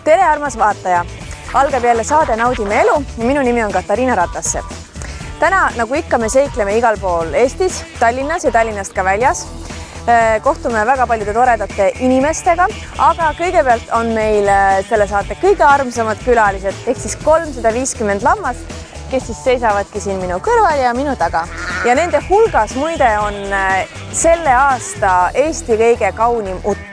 Tere, armas vaataja! Algab jälle saade Naudime elu ja minu nimi on Katariina Ratassepp. Täna, nagu ikka, me seikleme igal pool Eestis, Tallinnas ja Tallinnast ka väljas. Kohtume väga paljude toredate inimestega, aga kõigepealt on meil selle saate kõige armsamad külalised, ehk siis 350 lammast, kes siis seisavadki siin minu kõrval ja minu taga. Ja nende hulgas muide on selle aasta Eesti kõige kaunim utt.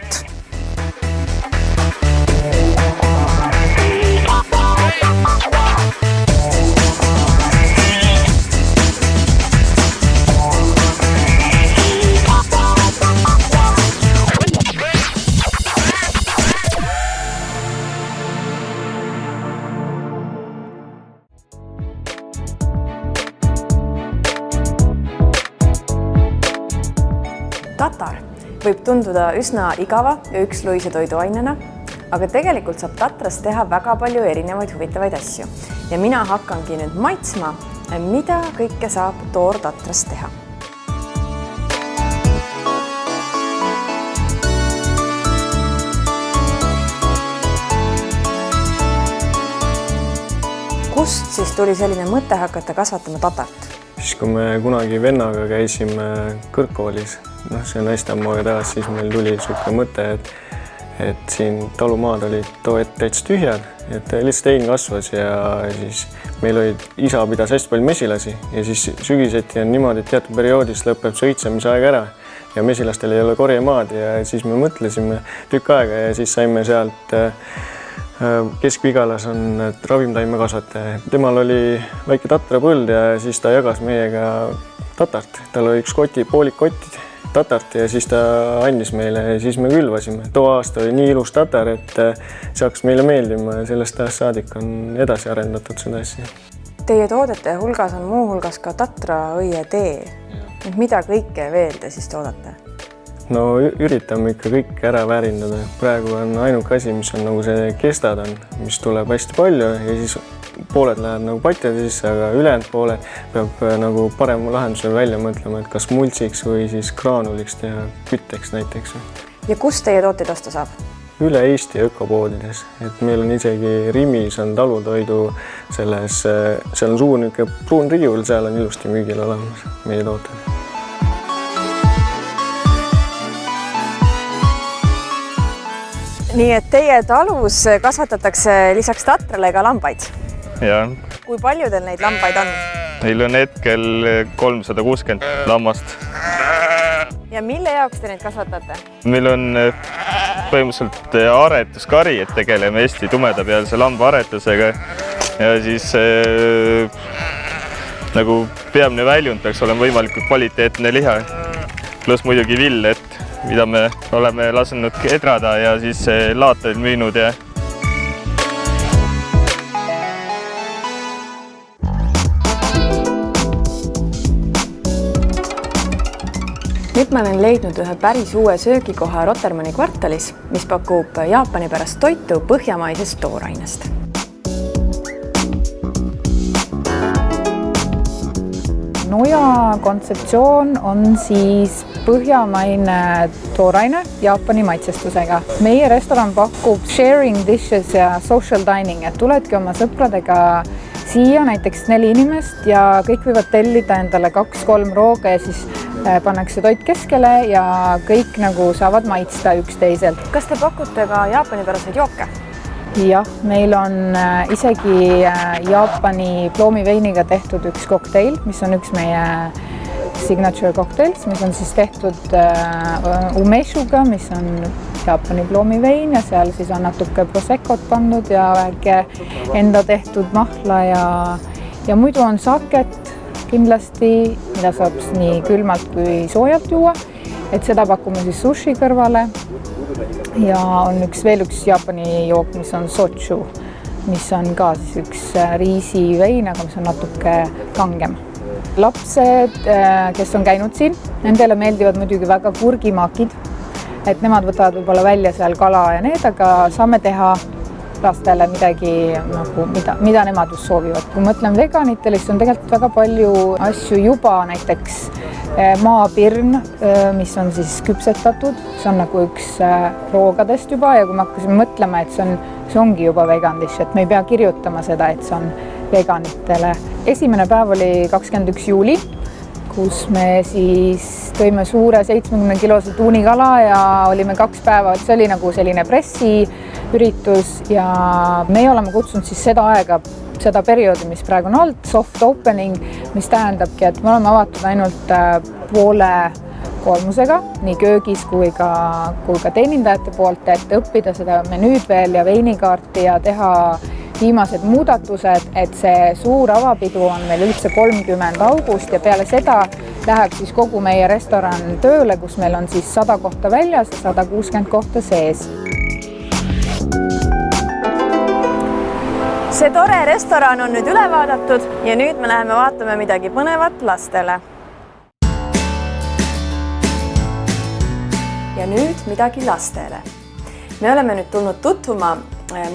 Tatar võib tunduda üsna igava ja üksluise toiduainena, aga tegelikult saab tatrast teha väga palju erinevaid huvitavaid asju. Ja mina hakkangi nüüd maitsma, mida kõike saab toortatrast teha. Kust siis tuli selline mõte hakata kasvatama tatart? Siis kui me kunagi vennaga käisime kõrgkoolis, see on hästi ammu taas, siis meil tuli niisugune mõte, et siin talumaad olid täitsa tühjad, et lihtsalt hein kasvas ja siis meil olid, isa pidas hästi palju mesilasi ja siis sügiseti on niimoodi, et teatud perioodis lõpeb sõitsemise aeg ära ja mesilastel ei ole korjemaad ja siis me mõtlesime tükk aega ja siis saime sealt Keskvigalas on ravimtaimekasvataja. Temal oli väike tatrapõld ja siis ta jagas meiega tatart. Tal oli üks poolik kotti tatart ja siis ta andis meile ja siis me külvasime. Too aasta oli nii ilus tatar, et see hakkas meile meeldima ja sellest ajast saadik on edasi arendatud seda asja. Teie toodete hulgas on muu hulgas ka tatraõietee. Mida kõike veel te siis toodate? No üritame ikka kõik ära väärindada. Praegu on ainuke asi, mis on nagu see kestad on, mis tuleb hästi palju ja siis pooled lähevad nagu patjade sisse, aga ülejäänud pooled peab nagu parema lahenduse välja mõtlema, et kas multsiks või siis graanuliks teha kütteks näiteks. Ja kus teie tooteid osta saab? Üle Eesti ökopoodides. Et meil on isegi Rimis on talutoidu selles, seal on suur pruun riiul, seal on ilusti müügil olemas meie tooted. Nii et teie talus kasvatatakse lisaks tatrale ka lambaid? Jah. Kui palju teil neid lambaid on? Meil on hetkel 360 lammast. Ja mille jaoks te neid kasvatate? Meil on põhimõtteliselt aretuskari, et tegeleme hästi tumedapealse lamba aretusega ja siis nagu peamine väljund peaks olema võimalikult kvaliteetne liha, pluss muidugi vill, et mida me oleme lasenud kedrada ja siis laatail müünud. Ja nüüd ma olen leidnud ühe päris uue söögikoha Rotermanni kvartalis, mis pakub Jaapani pärast toitu põhjamaisest toorainest. Noja kontseptsioon on siis põhjamaine tooraine Jaapani maitsestusega. Meie restoran pakub sharing dishes ja social dining, et tuledki oma sõpradega siia näiteks 4 inimest ja kõik võivad tellida endale 2-3 rooga ja siis pannakse toit keskele ja kõik nagu saavad maitsta üksteiselt. Kas te pakute ka Jaapani päraseid jooke? Jah, meil on isegi Jaapani ploomiveiniga tehtud üks kokteil, mis on üks meie signature cocktails, mis on siis tehtud umeshuga, mis on Jaapani ploomivein ja seal siis on natuke proseccot pandud ja väike enda tehtud mahla ja muidu on saket kindlasti, mida saab nii külmalt kui soojalt juua, et seda pakume siis sushi kõrvale. Ja on veel üks Jaapani jook, mis on sochu, mis on ka siis üks riisivein, aga mis on natuke kangem. Lapsed, kes on käinud siin, nendele meeldivad muidugi väga kurgimaakid, et nemad võtavad võib-olla välja seal kala ja need, aga saame teha lastele midagi, mida nemad just soovivad. Kui mõtlen veganitele, siis on tegelikult väga palju asju juba näiteks maapirn, mis on siis küpsetatud, see on nagu üks roogadest juba ja kui me hakkasime mõtlema, et see ongi juba vegan dish, et me ei pea kirjutama seda, et see on veganitele. Esimene päev oli 21. juuli, kus me siis tõime suure 70-kilose tuunikala ja olime 2 päeva, et see oli nagu selline pressiüritus ja meie oleme kutsunud siis seda perioodi, mis praegu on olnud, soft opening, mis tähendabki, et me oleme avatud ainult poole koormusega, nii köögis kui ka teenindajate poolt, et õppida seda menüüd veel ja veinikaarti ja teha viimased muudatused, et see suur avapidu on meil üldse 30. august ja peale seda läheb siis kogu meie restoran tööle, kus meil on siis 100 kohta väljas ja 160 kohta sees. See tore restoran on nüüd üle vaadatud ja nüüd me läheme vaatame midagi põnevat lastele. Ja nüüd midagi lastele. Me oleme nüüd tulnud tutvuma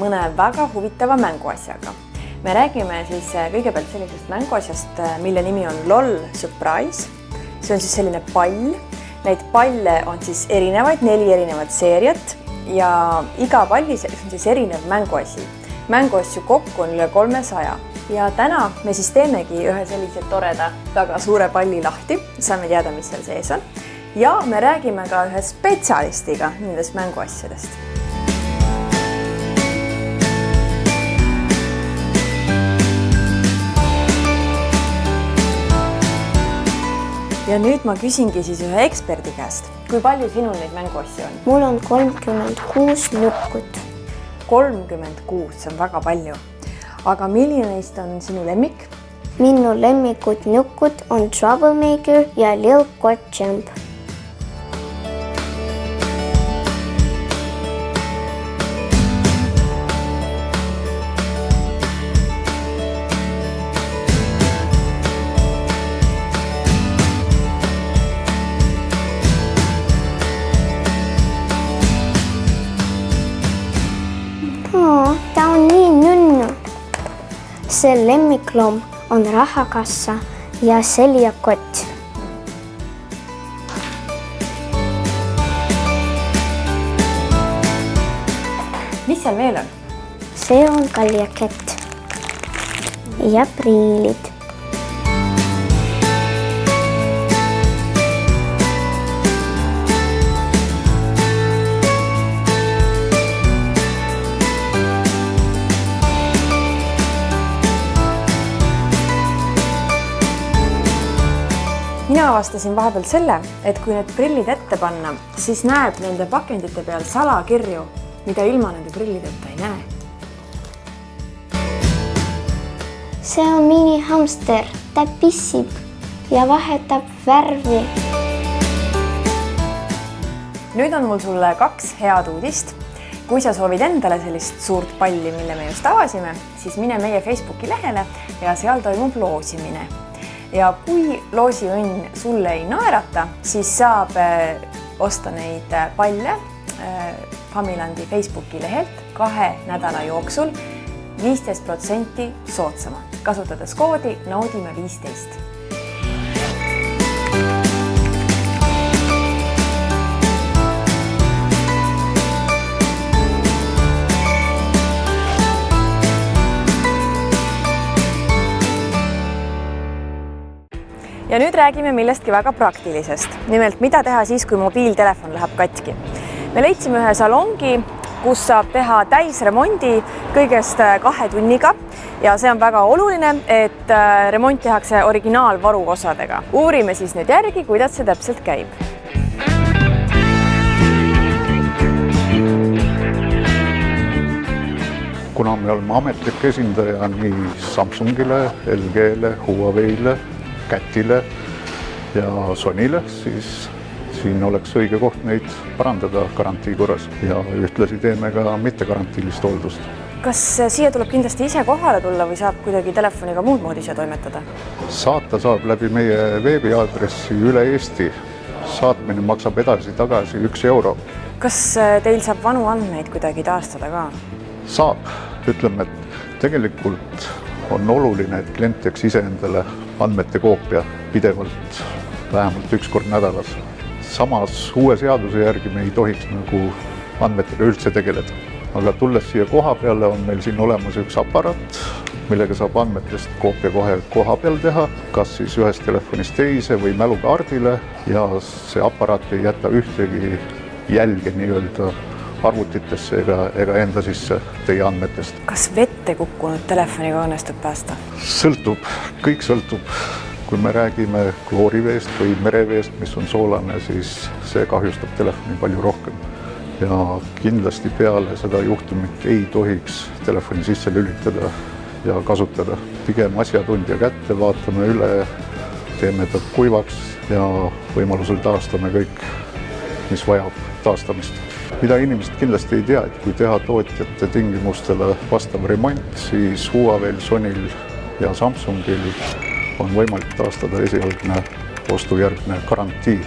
mõne väga huvitava mänguasjaga. Me räägime siis kõigepealt sellisest mänguasjast, mille nimi on LOL Surprise. See on siis selline pall. Neid palle on siis erinevaid, 4 erinevat seeriat ja iga palli on siis erinev mänguasi. Mänguasju kokku on üle 300 ja täna me siis teemegi ühe sellise toreda, väga suure palli lahti, saame teada, mis seal sees on ja me räägime ka ühe spetsialistiga nendest mänguasjadest. Ja nüüd ma küsingi siis ühe eksperdi käest, kui palju sinul neid mänguasju on? Mul on 36 nukut. 36, see on väga palju. Aga milline neist on sinu lemmik? Minu lemmikud nukut on Troublemaker ja Lil Court Champ. Ta on nii nunnu. See lemmikloom on rahakassa ja seljakott. Mis seal veel on? See on kaljakett ja priilid. Mina avastasin vahepeal selle, et kui need prillid ette panna, siis näeb nende pakendite peal salakirju, mida ilma nende prillideta ei näe. See on minihamster, ta pissib ja vahetab värvi. Nüüd on mul sulle 2 head uudist. Kui sa soovid endale sellist suurt palli, mille me just avasime, siis mine meie Facebooki lehele ja seal toimub loosimine. Ja kui loosiõnn sulle ei naerata, siis saab osta neid palle Familandi Facebooki lehelt 2 nädala jooksul 15% soodsamalt, kasutades koodi naudime15. Ja nüüd räägime millestki väga praktilisest. Nimelt, mida teha siis, kui mobiiltelefon läheb katki. Me leidsime ühe salongi, kus saab teha täisremondi kõigest 2 tunniga ja see on väga oluline, et remont tehakse originaalvaruosadega. Uurime siis nüüd järgi, kuidas see täpselt käib. Kuna me oleme ametlik esindaja nii Samsungile, LGle, Huawei'le, Catile ja Sonyle, siis siin oleks õige koht neid parandada garantii korras ja ühtlasi teeme ka mittekarantiilist hooldust. Kas siia tuleb kindlasti ise kohale tulla või saab kuidagi telefoniga muud moodi siia toimetada? Saata saab läbi meie veebiaadressi üle Eesti. Saatmine maksab edasi-tagasi 1 euro. Kas teil saab vanu andmeid kuidagi taastada ka? Saab. Ütleme, et tegelikult on oluline, et klient teeks ise endale andmete koopia pidevalt vähemalt üks kord nädalas. Samas uue seaduse järgi me ei tohiks nagu andmetega üldse tegeleda. Aga tulles siia koha peale, on meil siin olemas üks aparaat, millega saab andmetest koopia kohe koha peal teha, kas siis ühest telefonist teise või mälukaardile ja see aparaat ei jäta ühtegi jälge nii-öelda arvutitesse ega enda sisse teie andmetest. Kas vette kukkunud telefoniga õnnestub päästa? Sõltub, kõik sõltub. Kui me räägime klooriveest või mereveest, mis on soolane, siis see kahjustab telefoni palju rohkem. Ja kindlasti peale seda juhtumit ei tohiks telefoni sisse lülitada ja kasutada. Pigem asjatundja kätte, vaatame üle, teeme ta kuivaks ja võimalusel taastame kõik, mis vajab taastamist. Mida inimesed kindlasti ei tea, et kui teha tootjate tingimustele vastav remont, siis Huawei'l, Sonyl ja Samsungil on võimalik taastada esialgne ostujärgne garantii.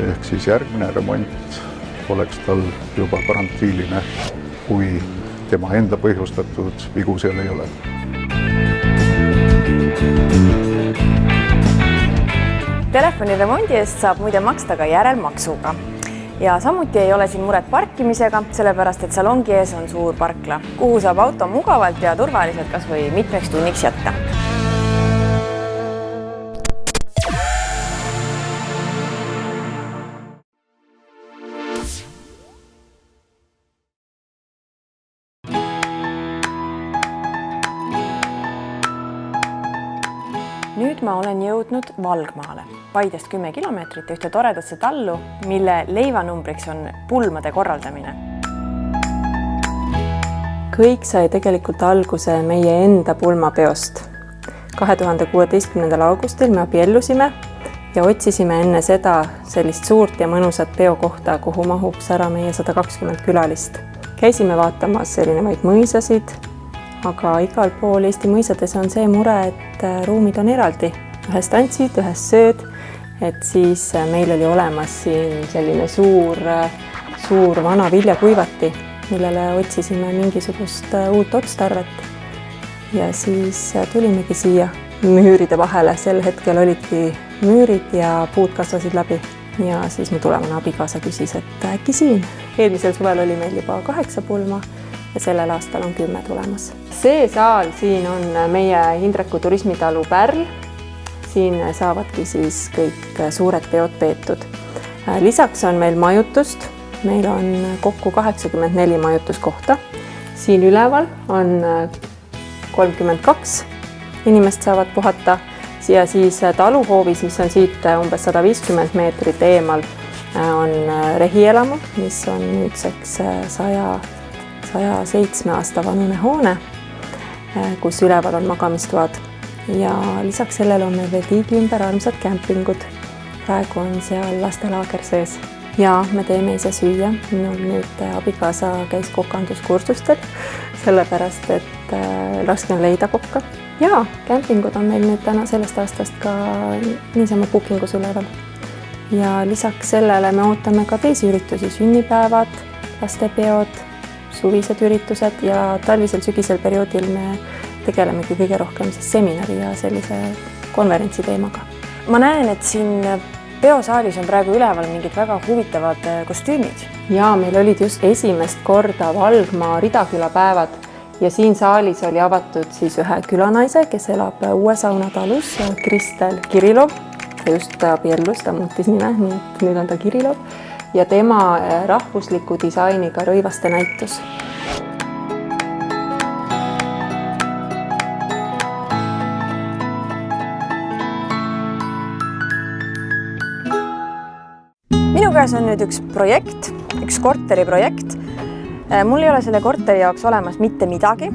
Ehk siis järgmine remont oleks tal juba garantiiline, kui tema enda põhjustatud vigu seal ei ole. Telefoni remondi eest saab muide maksta ka järelmaksuga. Ja samuti ei ole siin muret parkimisega, sellepärast et salongi ees on suur parkla, kuhu saab auto mugavalt ja turvaliselt kas või mitmeks tunniks jätta. Nüüd ma olen jõudnud Valgmaale, Paidest 10 kilomeetrit ühte toredasse tallu, mille leivanumbriks on pulmade korraldamine. Kõik sai tegelikult alguse meie enda pulmapeost. 2016. augustil me abiellusime ja otsisime enne seda sellist suurt ja mõnusat peokohta, kuhu mahuks ära meie 120 külalist. Käisime vaatamas erinevaid mõisasid, aga igal pool Eesti mõisades on see mure, et ruumid on eraldi. Ühes tantsid, ühes sööd, et siis meil oli olemas siin selline suur vana viljakuivati, millele otsisime mingisugust uut otstarvet. Ja siis tulimegi siia müüride vahele. Sel hetkel olidki müürid ja puud kasvasid läbi. Ja siis mu tulevane abikaasa küsis, et äkki siin. Eelmisel suvel oli meil juba 8 pulma ja sellel aastal on 10 tulemas. See saal siin on meie Hindreku turismitalu Pärl. Siin saavadki siis kõik suured peod peetud. Lisaks on meil majutust. Meil on kokku 84 majutuskohta. Siin üleval on 32 inimest saavad puhata. Ja siis taluhoovis, mis on siit umbes 150 meetrit eemal, on rehielamu, mis on nüüdseks 107 aasta vanune hoone, kus üleval on magamistoad. Ja lisaks sellele on meil veel tiigi ümber armsad kämpingud. Praegu on seal lastelaager sees. Ja me teeme ise süüa. Minul nüüd abikaasa käis kokanduskursustel, sellepärast et raske on leida kokka. Ja kämpingud on meil nüüd täna sellest aastast ka niisama bookingus üleval. Ja lisaks sellele me ootame ka teisi üritusi, sünnipäevad, lastepeod, suvised üritused ja talvisel sügisel perioodil me tegelemegi kõige rohkem siis seminari ja sellise konverentsi teemaga. Ma näen, et siin peosaalis on praegu üleval mingid väga huvitavad kostüümid. Ja meil olid just esimest korda Valgmaa Ridaküla päevad ja siin saalis oli avatud siis ühe külanaise, kes elab Uue Sauna talus, Kristel Kirillov. Ta just abiellus, ta muutis nime, nii et nüüd on ta Kirillov ja tema rahvusliku disainiga rõivaste näitus. Minu käes on nüüd üks projekt, üks korteri projekt. Mul ei ole selle korteri jaoks olemas mitte midagi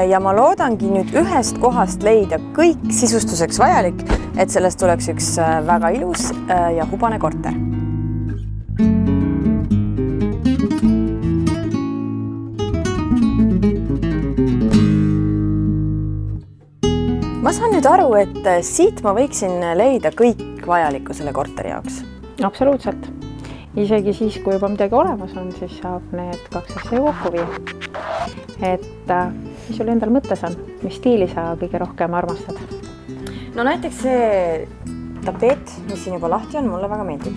ja ma loodangi nüüd ühest kohast leida kõik sisustuseks vajalik, et sellest tuleks üks väga ilus ja hubane korter. Ma saan nüüd aru, et siit ma võiksin leida kõik vajalikku selle korteri jaoks. Absoluutselt. Isegi siis, kui juba midagi olemas on, siis saab need 2 asja kokku viia. Et mis sul endal mõttes on? Mis stiili sa kõige rohkem armastad? No näiteks see tapeet, mis siin juba lahti on, mulle väga meeldib.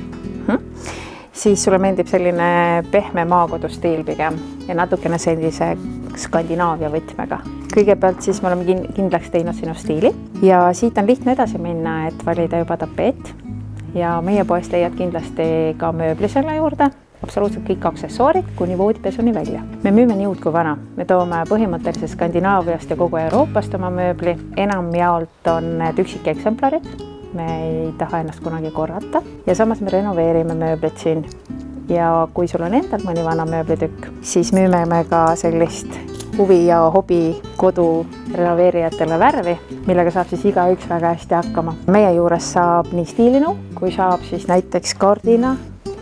Siis sulle meeldib selline pehme maakodustiil pigem ja natukene sellise Skandinaavia võtmega. Kõigepealt siis me oleme kindlaks teinud sinu stiili ja siit on lihtne edasi minna, et valida juba tapeet ja meie poest leiad kindlasti ka mööbli selle juurde, absoluutselt kõik aksessuaarid kuni voodipesuni välja. Me müüme nii uut kui vana, me toome põhimõtteliselt Skandinaaviast ja kogu Euroopast oma mööbli, enamjaolt on need üksikeksemplarid, me ei taha ennast kunagi korrata ja samas me renoveerime mööblit siin. Ja kui sul on endal mõni vana mööblitükk, siis müüme me ka sellist huvi ja hobi kodu renoveerijatele värvi, millega saab siis igaüks väga hästi hakkama. Meie juures saab nii stiilinõu, kui saab siis näiteks kardina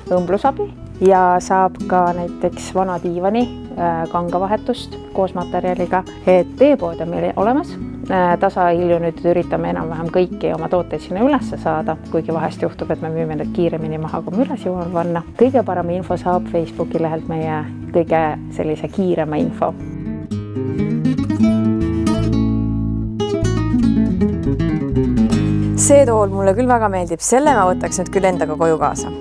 õmblusabi ja saab ka näiteks vana diivani kangavahetust koos materjaliga. Et teepood on meil olemas. Tasahilju nüüd üritame enam-vähem kõiki oma tooteid sinna üles saada, kuigi vahest juhtub, et me müüme need kiiremini maha, kui me üles jõuame panna. Kõige parem info saab Facebooki lehelt meie kõige sellise kiirema info. See tool mulle küll väga meeldib, selle ma võtaks nüüd küll endaga koju kaasa.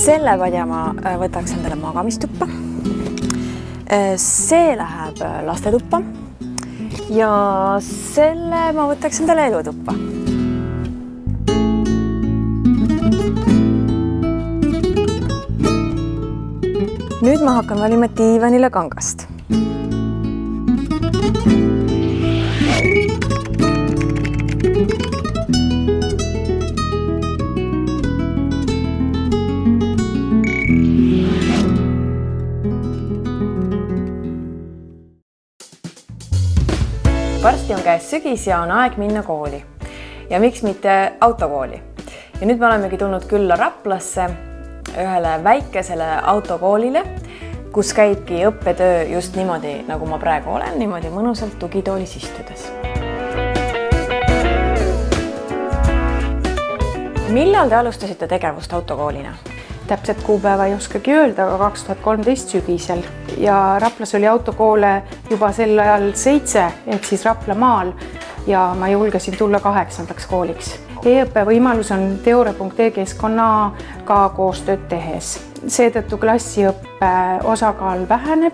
Selle padja ma võtaks endale magamistuppa. See läheb lastetuppa ja selle ma võtaks endale elutuppa. Nüüd ma hakkan valima diivanile kangast. Varsti on käes sügis ja on aeg minna kooli. Ja miks mitte autokooli? Ja nüüd me olemegi tulnud külla Raplasse ühele väikesele autokoolile, kus käibki õppetöö just niimoodi, nagu ma praegu olen, niimoodi mõnusalt tugitoolis istudes. Millal te alustasite tegevust autokoolina? Täpselt kuupäeva ei oskagi öelda, aga 2013 sügisel ja Raplas oli autokoole juba sel ajal 7, ehk siis Raplamaal ja ma julgesin tulla 8. kooliks. E-õppe võimalus on teooria.ee keskkonnaga koostööd tehes. Seetõttu klassiõppe osakaal väheneb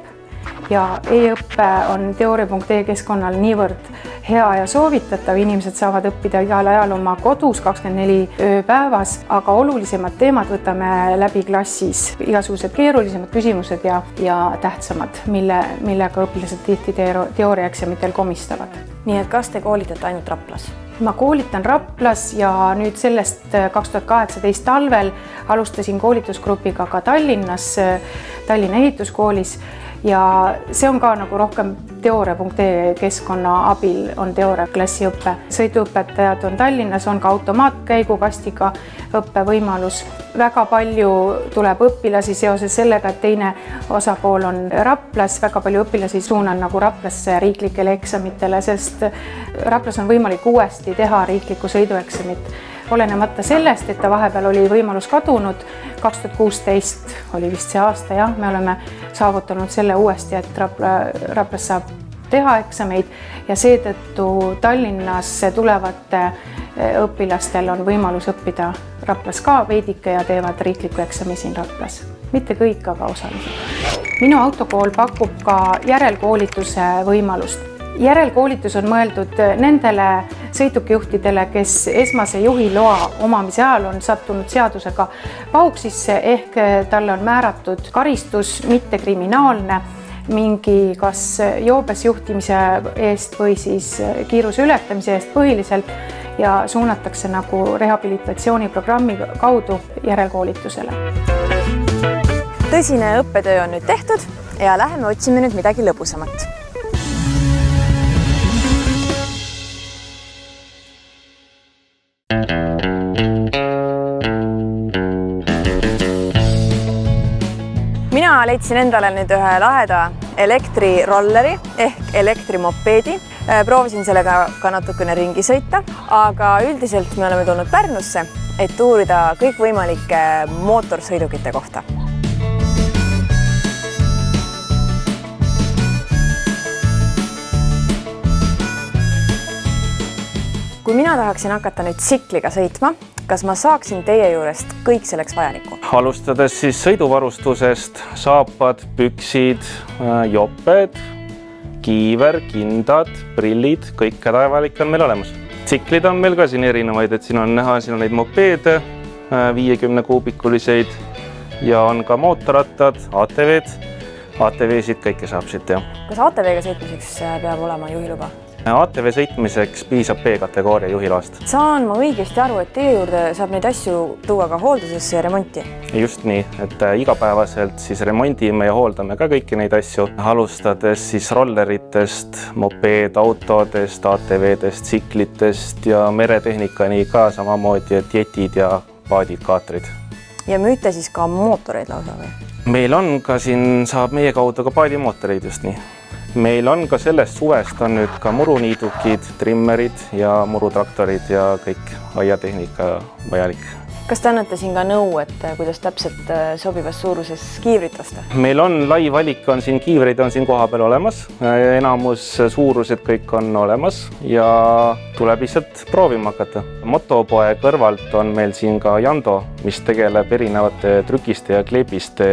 ja e-õppe on teooria.ee keskkonnal niivõrd hea ja soovitatav, inimesed saavad õppida igal ajal oma kodus 24 päevas, aga olulisemad teemad võtame läbi klassis, igasugused keerulisemad küsimused ja tähtsamad, millega õpilased tihti teooriaeksamitel komistavad. Nii et kas te koolitate ainult Raplas? Ma koolitan Raplas ja nüüd sellest 2018 talvel alustasin koolitusgrupiga ka Tallinnas, Tallinna ehituskoolis ja see on ka nagu rohkem teooria.ee keskkonna abil on teooria klassiõppe. Sõiduõpetajad on Tallinnas, on ka automaatkäigukastiga õppevõimalus. Väga palju tuleb õpilasi seoses sellega, et teine osapool on Raplas. Väga palju õpilasi suunan nagu Raplasse riiklikele eksamitele, sest Raplas on võimalik uuesti teha riiklikku sõidueksamit. Olenemata sellest, et ta vahepeal oli võimalus kadunud, 2016 oli vist see aasta, jah, me oleme saavutanud selle uuesti, et Raplas saab teha eksameid ja seetõttu Tallinnasse tulevate õpilastel on võimalus õppida Raplas ka veidike ja teevad riikliku eksami siin Raplas. Mitte kõik, aga osaliselt. Minu autokool pakub ka järelkoolituse võimalust. Järelkoolitus on mõeldud nendele sõidukijuhtidele, kes esmase juhiloa omamise ajal on sattunud seadusega pauksisse ehk talle on määratud karistus, mitte kriminaalne, mingi kas joobes juhtimise eest või siis kiiruse ületamise eest põhiliselt ja suunatakse nagu rehabilitatsiooniprogrammi kaudu järelkoolitusele. Tõsine õppetöö on nüüd tehtud ja läheme otsime nüüd midagi lõbusamat. Mina leidsin endale nüüd ühe laheda elektrirolleri ehk elektrimopeedi. Proovisin sellega ka natukene ringi sõita, aga üldiselt me oleme tulnud Pärnusse, et uurida kõikvõimalike mootorsõidukite kohta. kui mina tahaksin hakata nüüd tsikliga sõitma, kas ma saaksin teie juurest kõik selleks vajanikku? Alustades siis sõiduvarustusest, saapad, püksid, joped, kiiver, kindad, prillid, kõik hädavajalik on meil olemas. Tsiklid on meil ka siin erinevaid, et siin on näha, siin on neid mopeede, 50 kuubikuliseid ja on ka mootorrattad, ATV-sid, kõike saab siit teha. Kas ATV-ga sõitmiseks peab olema juhiluba? ATV sõitmiseks piisab B-kategooria juhiloast. Saan ma õigesti aru, et teie juurde saab neid asju tuua ka hooldusesse ja remonti? Just nii, et igapäevaselt siis remondime ja hooldame ka kõiki neid asju, alustades siis rolleritest, mopeedautodest, ATV-dest, tsiklitest ja meretehnikani ka samamoodi, et jetid ja paadid, kaatrid. Ja müüte siis ka mootoreid lausa või? Meil on ka siin, saab meie kaudu ka paadimootoreid just nii. Meil on ka sellest suvest on nüüd ka muruniidukid, trimmerid ja murutraktorid ja kõik aiatehnika vajalik. Kas te annate siin ka nõu, et kuidas täpselt sobivas suuruses kiivrit osta? Meil on lai valik, on siin kiivreid on siin koha peal olemas, enamus suurused kõik on olemas ja tuleb lihtsalt proovima hakata. Motopoe kõrvalt on meil siin ka Jando, mis tegeleb erinevate trükiste ja kleebiste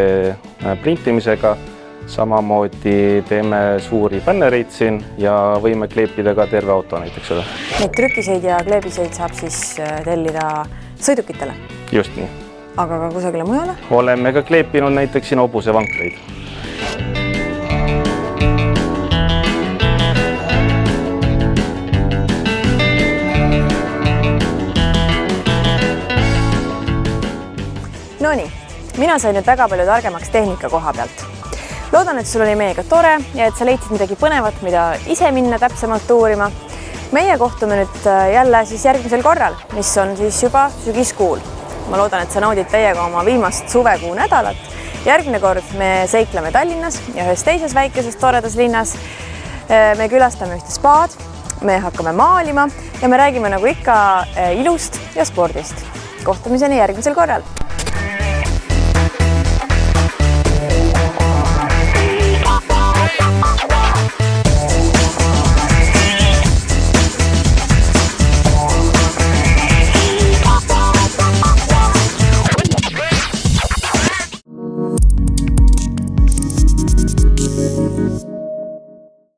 printimisega. Samamoodi teeme suuri bännereid siin ja võime kleepida ka terve auto näiteks üle. Neid trükiseid ja kleebiseid saab siis tellida sõidukitele? Just nii. Aga ka kusagile mujale? Oleme ka kleepinud näiteks siin hobuse vankreid. Nonii, mina sain nüüd väga palju targemaks tehnika koha pealt. Loodan, et sul oli meiega tore ja et sa leidsid midagi põnevat, mida ise minna täpsemalt uurima. Meie kohtume nüüd jälle siis järgmisel korral, mis on siis juba sügiskuul. Ma loodan, et sa naudid teiega oma viimast suvekuu nädalat. Järgmine kord me seikleme Tallinnas ja ühes teises väikeses toredas linnas. Me külastame ühte spaad, me hakkame maalima ja me räägime nagu ikka ilust ja spordist. Kohtumiseni järgmisel korral! Bye.